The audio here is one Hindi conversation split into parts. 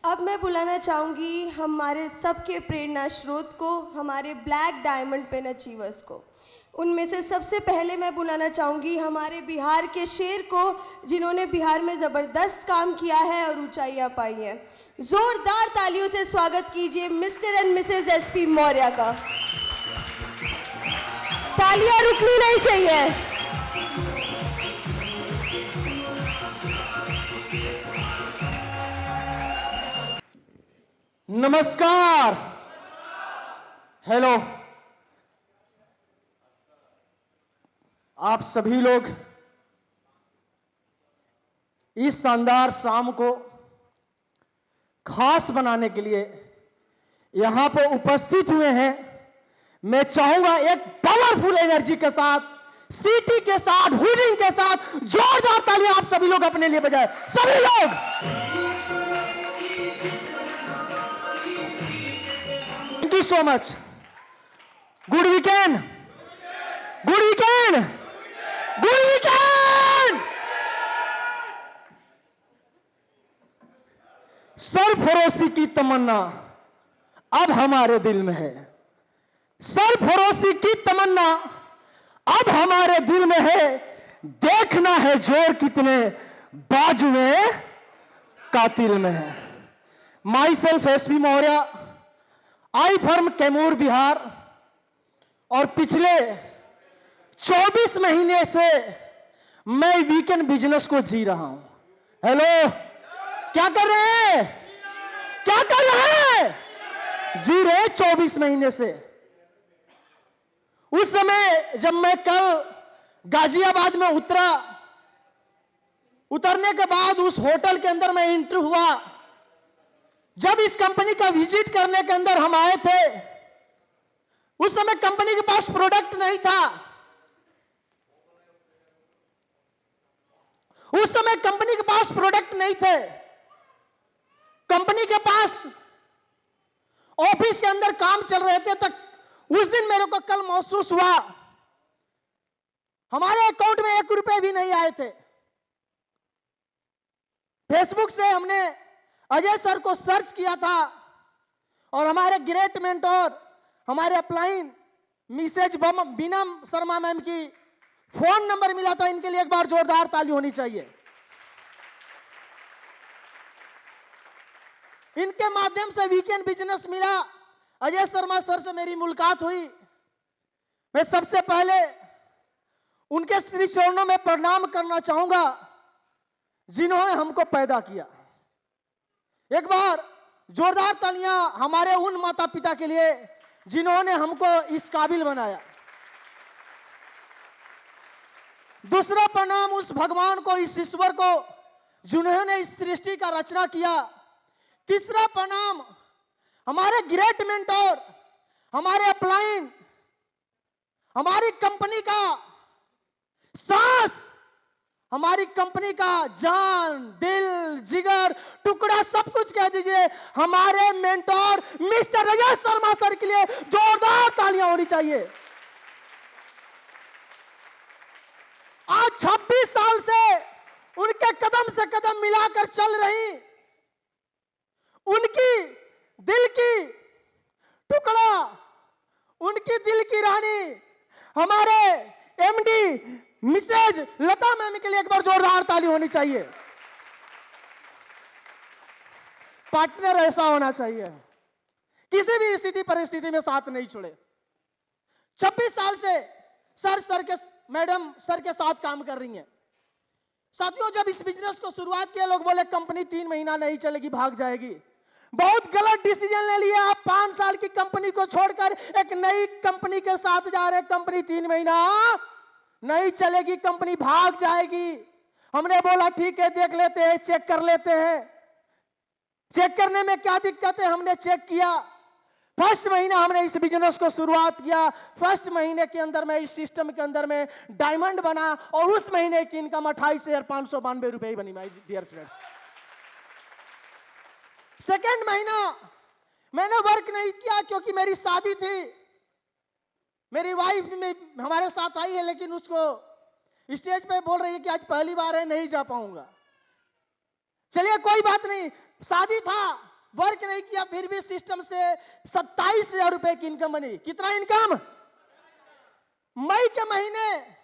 अब मैं बुलाना चाहूँगी हमारे सबके प्रेरणा स्रोत को, हमारे ब्लैक डायमंड पेन अचीवर्स को। उनमें से सबसे पहले मैं बुलाना चाहूँगी हमारे बिहार के शेर को, जिन्होंने बिहार में ज़बरदस्त काम किया है और ऊंचाइयाँ पाई हैं। ज़ोरदार तालियों से स्वागत कीजिए mister and missus SP Maurya का। तालियां रुकनी नहीं चाहिए। नमस्कार, हेलो। आप सभी लोग इस शानदार शाम को खास बनाने के लिए यहां पर उपस्थित हुए हैं। मैं चाहूंगा एक पावरफुल एनर्जी के साथ, सीटी के साथ, हुडिंग के साथ जोरदार तालियां आप सभी लोग अपने लिए बजाएं। सभी लोग thank you so much. Good weekend, good weekend, good weekend. सरफरोशी की तमन्ना अब हमारे दिल में है। सरफरोशी की तमन्ना अब हमारे दिल में है। देखना है जोर कितने बाजुए कातिल में है। My self SP Maurya, I from Kaimur Bihar, और पिछले 24 महीने से मैं वीकेंड बिजनेस को जी रहा हूं। हेलो, क्या कर रहे हैं? क्या कर रहे हैं? जी रहे 24 महीने से। उस समय जब मैं कल गाजियाबाद में उतरने के बाद उस होटल के अंदर मैं एंटर हुआ। जब इस कंपनी का विजिट करने के अंदर हम आए थे, उस समय कंपनी के पास प्रोडक्ट नहीं था। उस समय कंपनी के पास प्रोडक्ट नहीं थे। कंपनी के पास ऑफिस के अंदर काम चल रहे थे। तक उस दिन मेरे को कल महसूस हुआ हमारे अकाउंट में 1 रुपए भी नहीं आए थे। फेसबुक से हमने अजय सर को सर्च किया था और हमारे ग्रेट मेंटोर, हमारे अपलाइन मिसेज बीना शर्मा मैम की फोन नंबर मिला था। इनके लिए एक बार जोरदार ताली होनी चाहिए। इनके माध्यम से वीकेंड बिजनेस मिला। अजय शर्मा सर से मेरी मुलाकात हुई। मैं सबसे पहले उनके श्री चरणों में प्रणाम करना चाहूंगा, जिन्होंने हमको पैदा किया। एक बार जोरदार तालियां हमारे उन माता पिता के लिए जिन्होंने हमको इस काबिल बनाया। दूसरा प्रणाम उस भगवान को, इस ईश्वर को, जिन्होंने इस सृष्टि का रचना किया। तीसरा प्रणाम हमारे ग्रेट मेंटोर, हमारे अपलाइन, हमारी कंपनी का सांस, हमारी कंपनी का जान, दिल, जिगर, टुकड़ा, सब कुछ कह दीजिए, हमारे mentor mister Ajay Sharma sir के लिए जोरदार तालियां होनी चाहिए। आज 26 साल से उनके कदम से कदम मिलाकर चल रही, उनकी दिल की टुकड़ा, उनकी दिल की रानी, हमारे एमडी मिसेज लता मैम के लिए एक बार जोरदार ताली होनी चाहिए। पार्टनर ऐसा होना चाहिए, किसी भी स्थिति परिस्थिति में साथ नहीं छोड़े। 26 साल से सर के मैडम सर के साथ काम कर रही हैं। साथियों, जब इस बिजनेस को शुरुआत किया, लोग बोले कंपनी 3 महीना नहीं चलेगी, भाग जाएगी। बहुत गलत डिसीजन ले लिया। आप 5 साल की कंपनी को छोड़कर एक नई कंपनी के साथ जा रहे। कंपनी 3 महीना नहीं चलेगी, कंपनी भाग जाएगी। हमने बोला ठीक है, देख लेते हैं, चेक कर लेते हैं। चेक करने में क्या दिक्कत है? हमने चेक किया। फर्स्ट महीना हमने इस बिजनेस को शुरुआत किया। फर्स्ट महीने के अंदर में इस सिस्टम के अंदर में डायमंड बना और उस महीने की इनकम 28,592 रुपए बनी। माय डियर फ्रेंड्स, सेकेंड महीना मैंने वर्क नहीं किया क्योंकि मेरी शादी थी। मेरी वाइफ में हमारे साथ आई है, लेकिन उसको स्टेज पे बोल रही है कि आज पहली बार है, नहीं जा पाऊंगा। चलिए कोई बात नहीं, शादी था वर्क नहीं किया, फिर भी सिस्टम से 27,000 रुपए की इनकम बनी। कितना इनकम? मई के महीने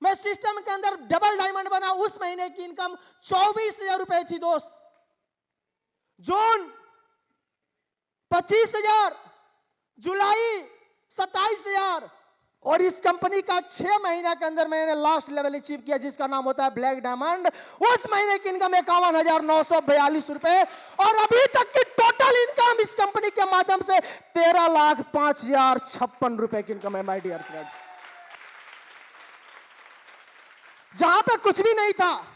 में सिस्टम के अंदर डबल डायमंड बना, उस महीने की इनकम 24,000 रुपए थी दोस्त। जून 25,000, जुलाई 27,000, और इस कंपनी का 6 महीना के अंदर मैंने लास्ट लेवल अचीव किया जिसका नाम होता है ब्लैक डायमंड। उस महीने की इनकम 51,942 रुपए, और अभी तक की टोटल इनकम इस कंपनी के माध्यम से 13,05,056 रुपए की इनकम है माय डियर फ्रेंड। जहां पे कुछ भी नहीं था,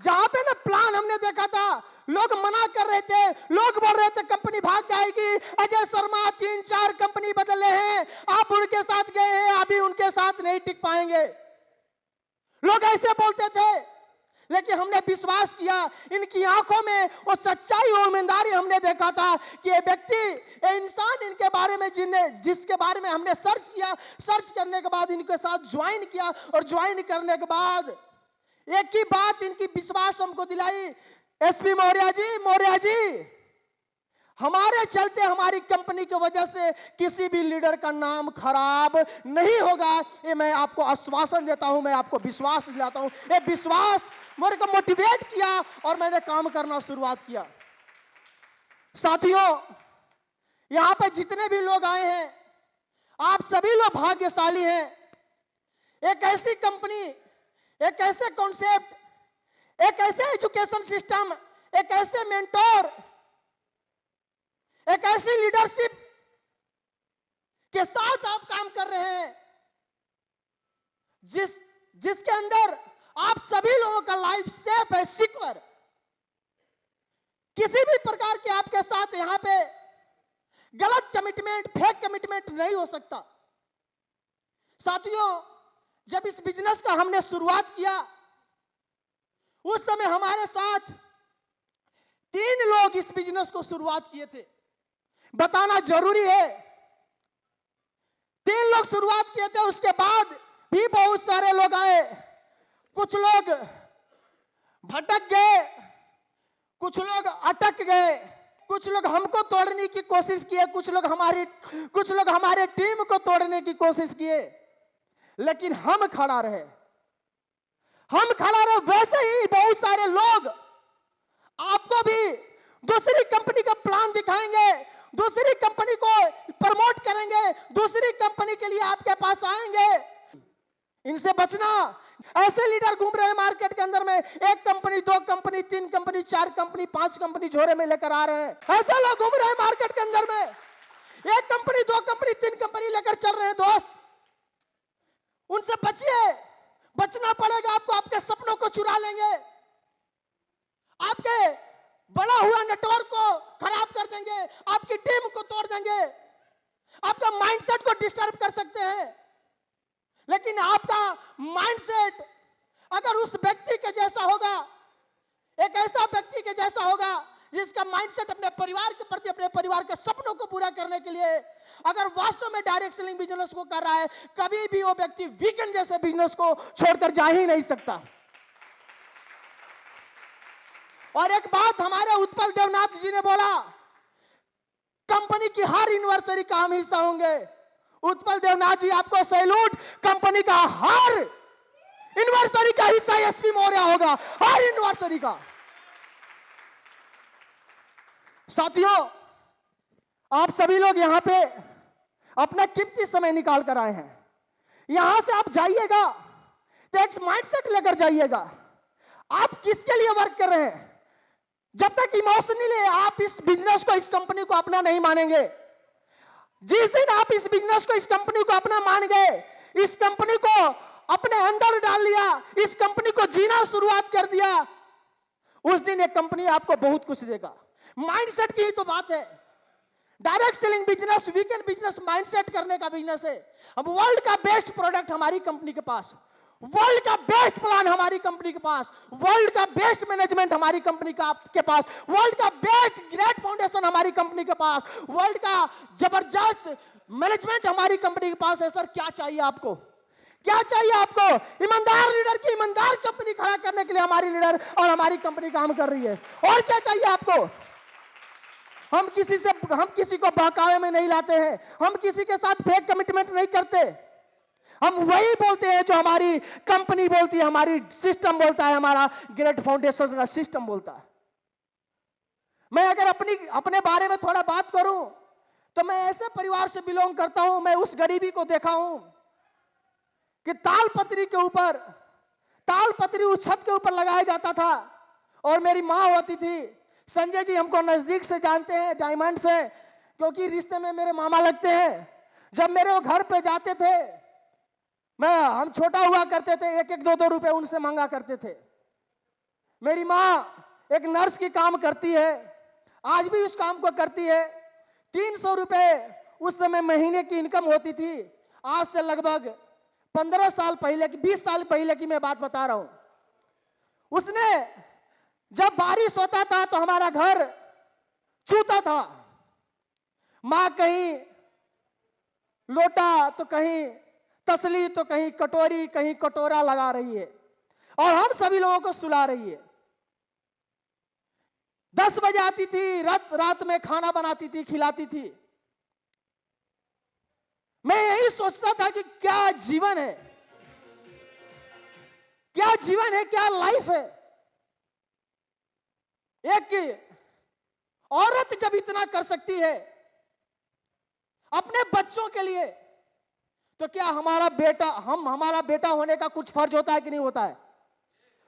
जहां पे ना प्लान हमने देखा था, लोग मना कर रहे थे, लोग बोल रहे थे कंपनी भाग जाएगी, अजय शर्मा 3-4 कंपनी बदले हैं, आप उनके साथ गए हैं, अभी उनके साथ नहीं टिक पाएंगे, लोग ऐसे बोलते थे। लेकिन हमने विश्वास किया, इनकी आंखों में वो सच्चाई और ईमानदारी हमने देखा था कि ये व्यक्ति, ये इंसान इनके बारे में जिसके बारे में हमने सर्च किया, सर्च करने के बाद इनके साथ ज्वाइन किया, और ज्वाइन करने के बाद एक ही बात इनकी विश्वास हमको दिलाई, एसपी मौर्य जी, हमारे चलते हमारी कंपनी की वजह से किसी भी लीडर का नाम खराब नहीं होगा, ये मैं आपको आश्वासन देता हूं, मैं आपको विश्वास दिलाता हूं। ये विश्वास मेरे को मोटिवेट किया और मैंने काम करना शुरुआत किया। साथियों, यहां पे जितने भी लोग आए हैं, आप सभी लोग भाग्यशाली हैं। एक ऐसी कंपनी, एक ऐसे कॉन्सेप्ट, एक ऐसे एजुकेशन सिस्टम, एक ऐसे मेंटोर, एक ऐसी लीडरशिप के साथ आप काम कर रहे हैं जिसके अंदर आप सभी लोगों का लाइफ सेफ है, सिक्योर। किसी भी प्रकार के आपके साथ यहां पे गलत कमिटमेंट, फेक कमिटमेंट नहीं हो सकता। साथियों, जब इस बिजनेस का हमने शुरुआत किया, उस समय हमारे साथ 3 लोग इस बिजनेस को शुरुआत किए थे। बताना जरूरी है, 3 लोग शुरुआत किए थे, उसके बाद भी बहुत सारे लोग आए। कुछ लोग भटक गए, कुछ लोग अटक गए, कुछ लोग हमको तोड़ने की कोशिश किए, कुछ लोग हमारे टीम को तोड़ने की कोशिश किए, लेकिन हम खड़ा रहे। वैसे ही बहुत सारे लोग आपको भी दूसरी कंपनी का प्लान दिखाएंगे, दूसरी कंपनी को प्रमोट करेंगे, दूसरी कंपनी के लिए आपके पास आएंगे। इनसे बचना। ऐसे लीडर घूम रहे हैं मार्केट के अंदर में, 1 company, 2 company, 3 company, 4 company, 5 company झोरे में लेकर आ रहे हैं। ऐसे लोग घूम रहे हैं मार्केट के अंदर में, 1 कंपनी, 2 कंपनी, 3 कंपनी लेकर चल रहे हैं दोस्त। उनसे बचिए, बचना पड़ेगा आपको। आपके सपनों को चुरा लेंगे, आपके बड़ा हुआ नेटवर्क को खराब कर देंगे, आपकी टीम को तोड़ देंगे, आपका माइंडसेट को डिस्टर्ब कर सकते हैं। लेकिन आपका माइंडसेट अगर उस व्यक्ति के जैसा होगा, एक ऐसा व्यक्ति के जैसा होगा जिसका माइंडसेट अपने परिवार के प्रति, अपने परिवार के सपनों को पूरा करने के लिए अगर वास्तव में डायरेक्ट सेलिंग बिजनेस को कर रहा है, कभी भी वो व्यक्ति वीकेंड जैसे बिजनेस को छोड़कर जा ही नहीं सकता। और एक बात हमारे उत्पल देवनाथ जी ने बोला, कंपनी की हर एनिवर्सरी का हम हिस्सा होंगे। उत्पल देवनाथ जी, आपको सैल्यूट। कंपनी का हर एनिवर्सरी का हिस्सा एसपी मौर्य होगा, हर एनिवर्सरी का। साथियों, आप सभी लोग यहां पे अपना कीमती समय निकाल कर आए हैं। यहां से आप जाइएगा तो एक माइंडसेट लेकर जाइएगा, आप किसके लिए वर्क कर रहे हैं। जब तक इमोशनली आप इस बिजनेस को, इस कंपनी को अपना नहीं मानेंगे, जिस दिन आप इस बिजनेस को, इस कंपनी को अपना मान गए, इस कंपनी को अपने अंदर डाल लिया, इस कंपनी को जीना शुरुआत कर दिया, उस दिन एक कंपनी आपको बहुत कुछ देगा। माइंडसेट की ही तो बात है। Direct selling business, weekend business mindset करने का बिजनेस है। अब वर्ल्ड का बेस्ट प्रोडक्ट हमारी कंपनी के पास, वर्ल्ड का बेस्ट प्लान हमारी कंपनी के पास, वर्ल्ड का बेस्ट मैनेजमेंट हमारी कंपनी के पास, वर्ल्ड का बेस्ट ग्रेट फाउंडेशन हमारी कंपनी के पास, वर्ल्ड का जबरदस्त मैनेजमेंट हमारी कंपनी के पास है। सर क्या चाहिए आपको, क्या चाहिए आपको? ईमानदार लीडर की ईमानदार कंपनी खड़ा करने के लिए हमारी लीडर और हमारी कंपनी काम कर रही है। और क्या चाहिए आपको? हम किसी को बहकावे में नहीं लाते हैं, हम किसी के साथ फेक कमिटमेंट नहीं करते। हम वही बोलते हैं जो हमारी कंपनी बोलती है, हमारी सिस्टम बोलता है, हमारा ग्रेट फाउंडेशन का सिस्टम बोलता है। मैं अगर अपने बारे में थोड़ा बात करूं तो मैं ऐसे परिवार से बिलोंग करता हूं। मैं उस गरीबी को देखा हूं कि तालपत्री उस छत के ऊपर लगाया जाता था और मेरी माँ होती थी। संजय जी हमको नजदीक से जानते हैं, डायमंड से, क्योंकि रिश्ते में मेरे मामा लगते हैं। जब मेरे वो घर पे जाते थे, हम छोटा हुआ करते थे, 1-1, 2-2 रुपए उनसे मांगा करते थे। मेरी माँ एक नर्स की काम करती है, आज भी उस काम को करती है। 300 रुपए उस समय महीने की इनकम होती थी। आज से लगभग 15 साल पहले की, 20 साल पहले की मैं बात बता रहा हूं। उसने जब बारिश होता था तो हमारा घर चूता था। मां कहीं लोटा तो कहीं तसली तो कहीं कटोरी, कहीं कटोरा लगा रही है और हम सभी लोगों को सुला रही है। 10 बजे आती थी, रात में खाना बनाती थी, खिलाती थी। मैं यही सोचता था कि क्या जीवन है, क्या जीवन है, क्या लाइफ है। एक औरत जब इतना कर सकती है अपने बच्चों के लिए, तो क्या हमारा बेटा होने का कुछ फर्ज होता है कि नहीं होता है?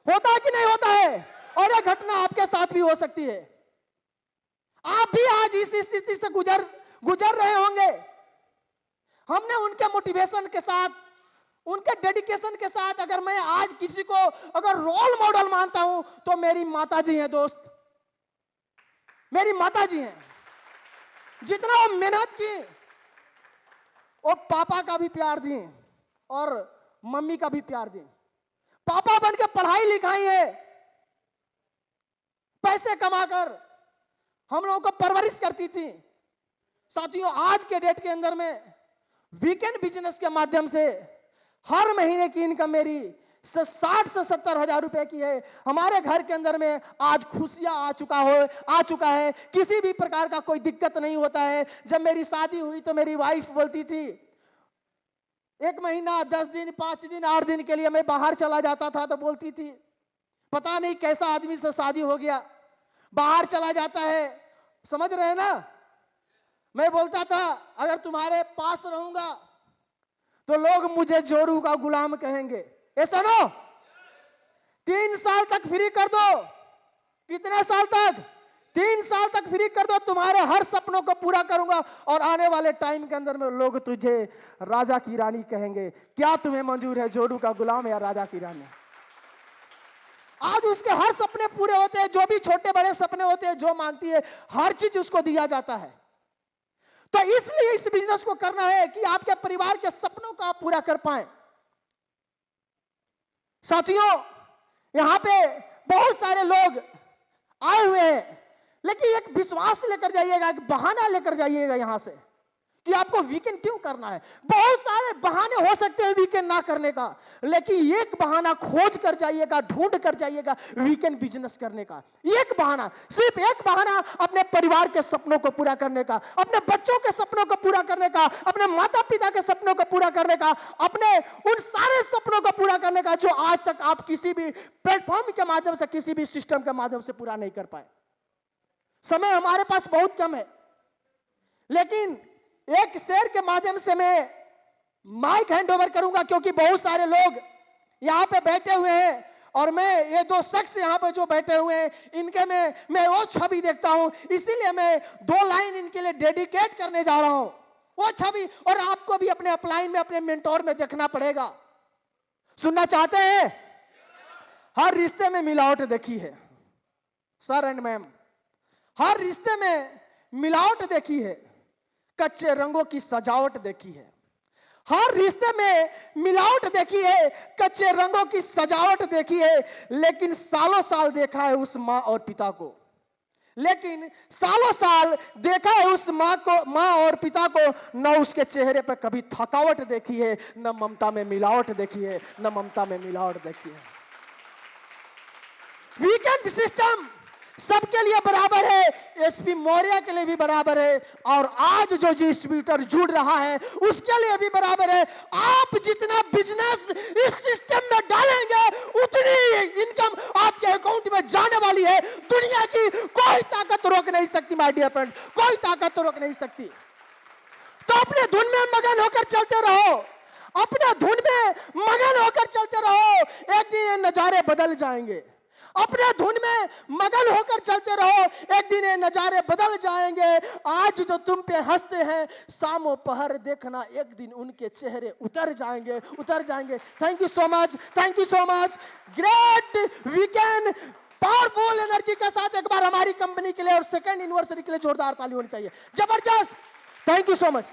होता है कि नहीं होता है? और यह घटना आपके साथ भी हो सकती है। आप भी आज इस स्थिति से गुजर रहे होंगे। हमने उनके मोटिवेशन के साथ, उनके डेडिकेशन के साथ, अगर मैं आज किसी को अगर रोल मॉडल मानता हूं तो मेरी माताजी हैं दोस्त, मेरी माताजी हैं। जितना वो मेहनत की, वो पापा का भी प्यार दी और मम्मी का भी प्यार दी। पापा बन के पढ़ाई लिखाई है, पैसे कमाकर हम लोगों को परवरिश करती थी। साथियों, आज के डेट के अंदर में वीकेंड बिजनेस के माध्यम से हर महीने की इनकम मेरी 60 से 70 हजार रुपए की है। हमारे घर के अंदर में आज खुशियां आ चुका है। किसी भी प्रकार का कोई दिक्कत नहीं होता है। जब मेरी शादी हुई तो मेरी वाइफ बोलती थी, 1 महीना, 10 दिन, 5 दिन, 8 दिन के लिए मैं बाहर चला जाता था तो बोलती थी, पता नहीं कैसा आदमी से शादी हो गया, बाहर चला जाता है। समझ रहे हैं ना? मैं बोलता था, अगर तुम्हारे पास रहूंगा तो लोग मुझे जोरू का गुलाम कहेंगे। ऐसा नो, 3 साल तक फ्री कर दो। कितने साल तक? 3 साल तक फ्री कर दो, तुम्हारे हर सपनों को पूरा करूंगा और आने वाले टाइम के अंदर में लोग तुझे राजा की रानी कहेंगे। क्या तुम्हें मंजूर है जोरू का गुलाम या राजा की रानी? आज उसके हर सपने पूरे होते हैं, जो भी छोटे बड़े सपने होते हैं, जो मांगती है हर चीज उसको दिया जाता है। तो इसलिए इस बिजनेस को करना है कि आपके परिवार के सपनों को आप पूरा कर पाए। साथियों, यहां पे बहुत सारे लोग आए हुए हैं, लेकिन एक विश्वास लेकर जाइएगा, एक बहाना लेकर जाइएगा यहां से कि आपको वीकेंड क्यों करना है। बहुत सारे बहाने हो सकते हैं वीकेंड ना करने का, लेकिन एक बहाना खोज कर जाइएगा, ढूंढ कर जाइएगा वीकेंड बिजनेस करने का। एक बहाना, सिर्फ एक बहाना, अपने परिवार के सपनों को पूरा करने का, अपने बच्चों के सपनों को पूरा करने का, अपने माता पिता के सपनों को पूरा करने का, अपने उन सारे सपनों को पूरा करने का जो आज तक आप किसी भी प्लेटफॉर्म के माध्यम से, किसी भी सिस्टम के माध्यम से पूरा नहीं कर पाए। समय हमारे पास बहुत कम है, लेकिन एक शेर के माध्यम से मैं माइक हैंड ओवर करूंगा, क्योंकि बहुत सारे लोग यहां पे बैठे हुए हैं और मैं ये 2 शख्स यहां पे जो बैठे हुए हैं, इनके में मैं वो छवि देखता हूं, इसीलिए मैं 2 लाइन इनके लिए डेडिकेट करने जा रहा हूं। वो छवि, और आपको भी अपने अपलाइन में, अपने मेंटोर में देखना पड़ेगा। सुनना चाहते हैं? हर रिश्ते में मिलावट देखी है सर एंड मैम, हर रिश्ते में मिलावट देखी है, कच्चे रंगों की सजावट देखी है। हर रिश्ते में मिलावट देखी है, कच्चे रंगों की सजावट देखी है, लेकिन सालों साल देखा है उस मां और पिता को। लेकिन सालों साल देखा है उस माँ और पिता को, न उसके चेहरे पर कभी थकावट देखी है, न ममता में मिलावट देखी है, न ममता में मिलावट देखी है। वीकेंड सिस्टम सबके लिए बराबर है, एसपी मौर्य के लिए भी बराबर है, और आज जो डिस्ट्रीब्यूटर जुड़ रहा है उसके लिए भी बराबर है। आप जितना बिजनेस इस सिस्टम में डालेंगे उतनी इनकम आपके अकाउंट में जाने वाली है। दुनिया की कोई ताकत रोक नहीं सकती माय डियर फ्रेंड, कोई ताकत रोक नहीं सकती। तो अपने धुन में मगन होकर चलते रहो, अपने धुन में मगन होकर चलते रहो, एक दिन ये नजारे बदल जाएंगे। अपने धुन में मगन होकर चलते रहो, एक दिन ये नजारे बदल जाएंगे। आज जो तुम पे हंसते हैं, शाम पहर देखना एक दिन उनके चेहरे उतर जाएंगे, उतर जाएंगे। Thank you so much, thank you so much. Great weekend, powerful energy के साथ एक बार हमारी कंपनी के लिए और सेकंड एनिवर्सरी के लिए जोरदार ताली होनी चाहिए। जबरदस्त, थैंक यू सो मच।